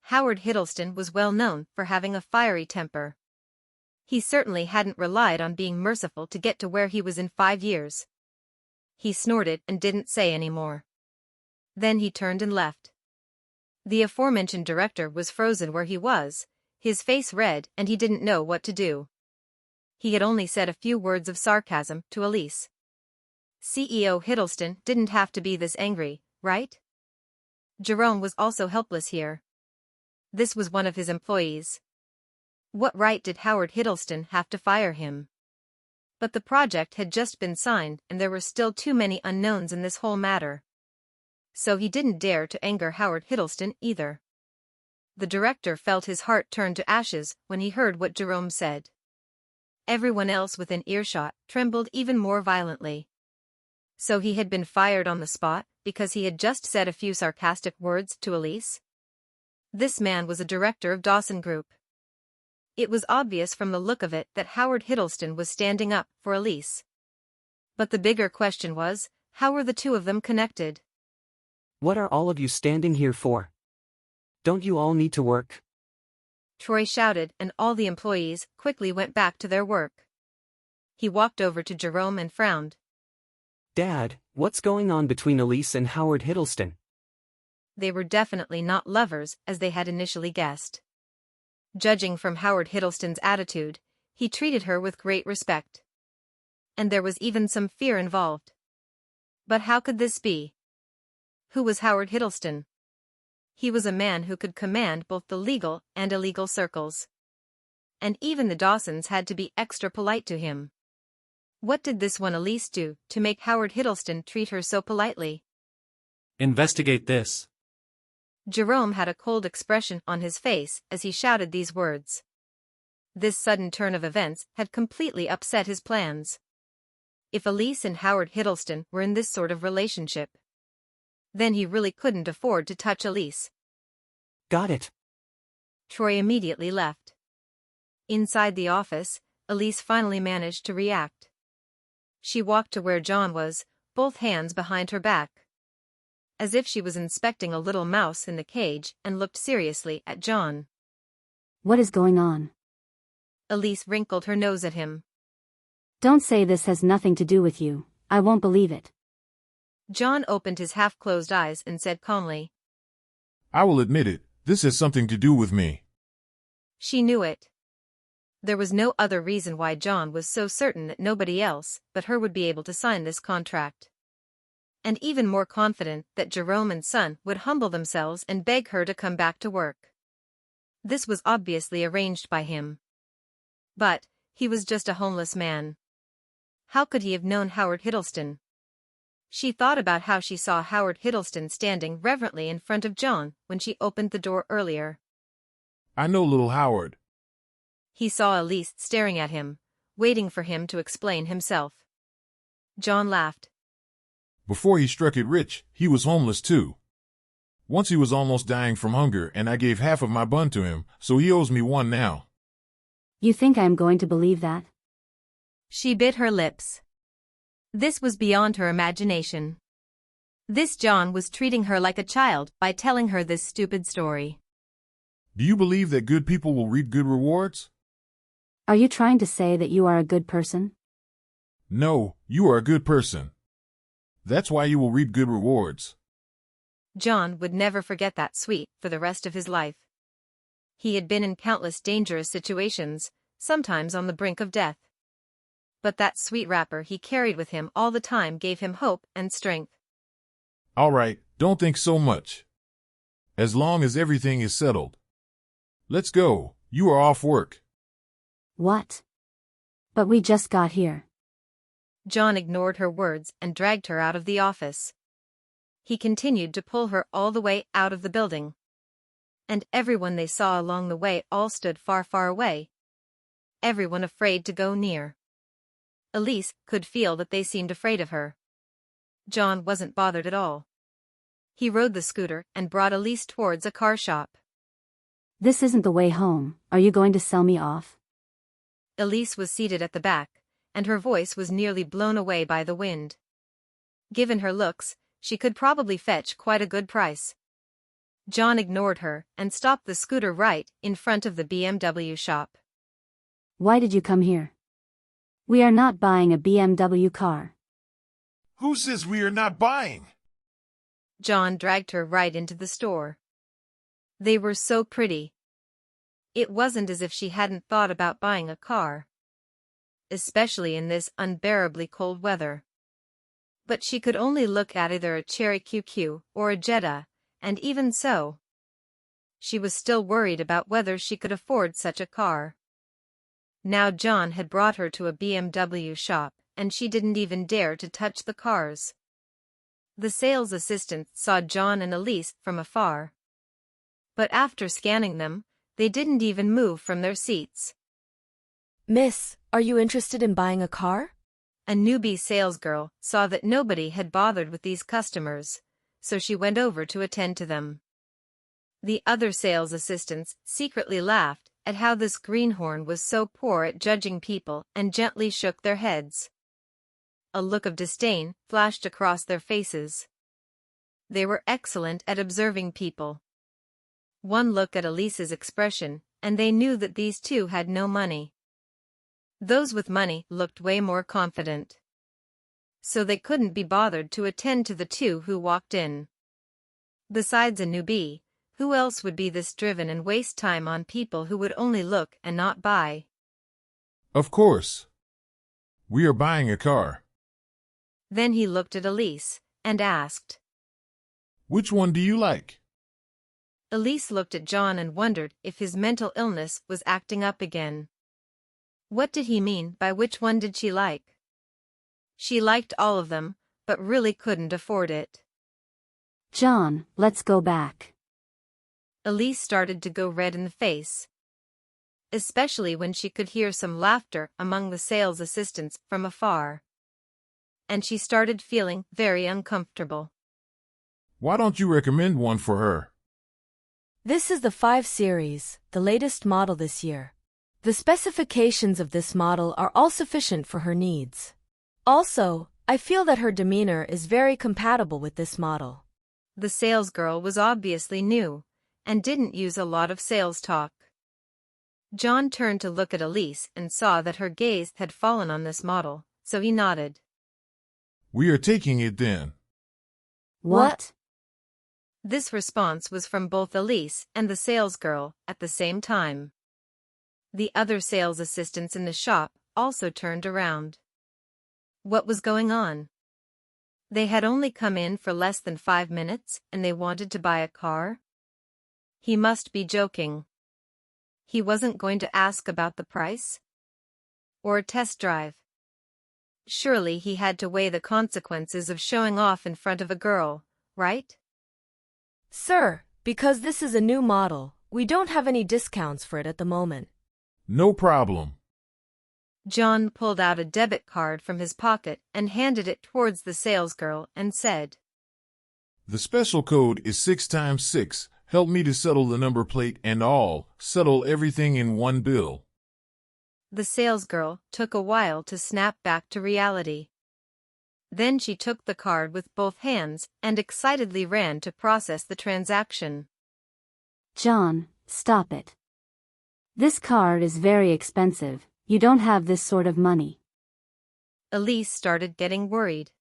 Howard Hiddleston was well known for having a fiery temper. He certainly hadn't relied on being merciful to get to where he was in 5 years. He snorted and didn't say any more. Then he turned and left. The aforementioned director was frozen where he was, his face red, and he didn't know what to do. He had only said a few words of sarcasm to Elise. CEO Hiddleston didn't have to be this angry, right? Jerome was also helpless here. This was one of his employees. What right did Howard Hiddleston have to fire him? But the project had just been signed and there were still too many unknowns in this whole matter. So he didn't dare to anger Howard Hiddleston either. The director felt his heart turn to ashes when he heard what Jerome said. Everyone else within earshot trembled even more violently. So he had been fired on the spot because he had just said a few sarcastic words to Elise? This man was a director of Dawson Group. It was obvious from the look of it that Howard Hiddleston was standing up for Elise. But the bigger question was, how were the two of them connected? What are all of you standing here for? Don't you all need to work? Troy shouted, and all the employees quickly went back to their work. He walked over to Jerome and frowned. Dad, what's going on between Elise and Howard Hiddleston? They were definitely not lovers as they had initially guessed. Judging from Howard Hiddleston's attitude, he treated her with great respect. And there was even some fear involved. But how could this be? Who was Howard Hiddleston? He was a man who could command both the legal and illegal circles. And even the Dawsons had to be extra polite to him. What did this one Elise do to make Howard Hiddleston treat her so politely? Investigate this. Jerome had a cold expression on his face as he shouted these words. This sudden turn of events had completely upset his plans. If Elise and Howard Hiddleston were in this sort of relationship, then he really couldn't afford to touch Elise. Got it. Troy immediately left. Inside the office, Elise finally managed to react. She walked to where John was, both hands behind her back, as if she was inspecting a little mouse in the cage, and looked seriously at John. What is going on? Elise wrinkled her nose at him. Don't say this has nothing to do with you. I won't believe it. John opened his half-closed eyes and said calmly, I will admit it, this has something to do with me. She knew it. There was no other reason why John was so certain that nobody else but her would be able to sign this contract. And even more confident that Jerome and Son would humble themselves and beg her to come back to work. This was obviously arranged by him. But he was just a homeless man. How could he have known Howard Hiddleston? She thought about how she saw Howard Hiddleston standing reverently in front of John when she opened the door earlier. I know little Howard. He saw Elise staring at him, waiting for him to explain himself. John laughed. Before he struck it rich, he was homeless too. Once he was almost dying from hunger and I gave half of my bun to him, so he owes me one now. You think I am going to believe that? She bit her lips. This was beyond her imagination. This John was treating her like a child by telling her this stupid story. Do you believe that good people will reap good rewards? Are you trying to say that you are a good person? No, you are a good person. That's why you will reap good rewards. John would never forget that sweet for the rest of his life. He had been in countless dangerous situations, sometimes on the brink of death. But that sweet wrapper he carried with him all the time gave him hope and strength. All right, don't think so much. As long as everything is settled. Let's go, you are off work. What? But we just got here. John ignored her words and dragged her out of the office. He continued to pull her all the way out of the building. And everyone they saw along the way all stood far, far away. Everyone afraid to go near. Elise could feel that they seemed afraid of her. John wasn't bothered at all. He rode the scooter and brought Elise towards a car shop. This isn't the way home. Are you going to sell me off? Elise was seated at the back, and her voice was nearly blown away by the wind. Given her looks, she could probably fetch quite a good price. John ignored her and stopped the scooter right in front of the BMW shop. Why did you come here? We are not buying a BMW car. Who says we are not buying? John dragged her right into the store. They were so pretty. It wasn't as if she hadn't thought about buying a car, especially in this unbearably cold weather. But she could only look at either a Cherry QQ or a Jetta, and even so, she was still worried about whether she could afford such a car. Now John had brought her to a BMW shop, and she didn't even dare to touch the cars. The sales assistant saw John and Elise from afar. But after scanning them, they didn't even move from their seats. Miss, are you interested in buying a car? A newbie salesgirl saw that nobody had bothered with these customers, so she went over to attend to them. The other sales assistants secretly laughed at how this greenhorn was so poor at judging people and gently shook their heads. A look of disdain flashed across their faces. They were excellent at observing people. One look at Elise's expression, and they knew that these two had no money. Those with money looked way more confident. So they couldn't be bothered to attend to the two who walked in. Besides a newbie, who else would be this driven and waste time on people who would only look and not buy? Of course. We are buying a car. Then he looked at Elise and asked, Which one do you like? Elise looked at John and wondered if his mental illness was acting up again. What did he mean by which one did she like? She liked all of them, but really couldn't afford it. John, let's go back. Elise started to go red in the face, especially when she could hear some laughter among the sales assistants from afar. And she started feeling very uncomfortable. Why don't you recommend one for her? This is the 5 Series, the latest model this year. The specifications of this model are all sufficient for her needs. Also, I feel that her demeanor is very compatible with this model. The salesgirl was obviously new, and didn't use a lot of sales talk. John turned to look at Elise and saw that her gaze had fallen on this model, so he nodded. We are taking it then. What? This response was from both Elise and the salesgirl at the same time. The other sales assistants in the shop also turned around. What was going on? They had only come in for less than 5 minutes, and they wanted to buy a car? He must be joking. He wasn't going to ask about the price? Or a test drive? Surely he had to weigh the consequences of showing off in front of a girl, right? Sir, because this is a new model, we don't have any discounts for it at the moment. No problem. John pulled out a debit card from his pocket and handed it towards the salesgirl and said, The special code is 6 times 6. Help me to settle the number plate and all. Settle everything in one bill. The salesgirl took a while to snap back to reality. Then she took the card with both hands and excitedly ran to process the transaction. John, stop it. This card is very expensive. You don't have this sort of money. Elise started getting worried.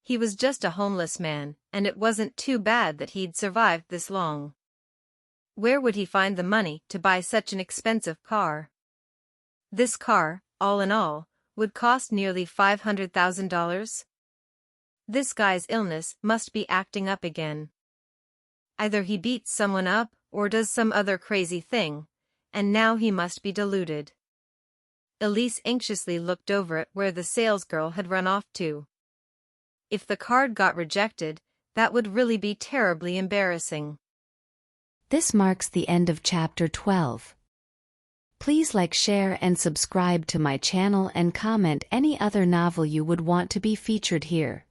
He was just a homeless man, and it wasn't too bad that he'd survived this long. Where would he find the money to buy such an expensive car? This car, all in all, would cost nearly $500,000. This guy's illness must be acting up again. Either he beats someone up or does some other crazy thing, and now he must be deluded. Elise anxiously looked over at where the salesgirl had run off to. If the card got rejected, that would really be terribly embarrassing. This marks the end of Chapter 12. Please like, share, and subscribe to my channel and comment any other novel you would want to be featured here.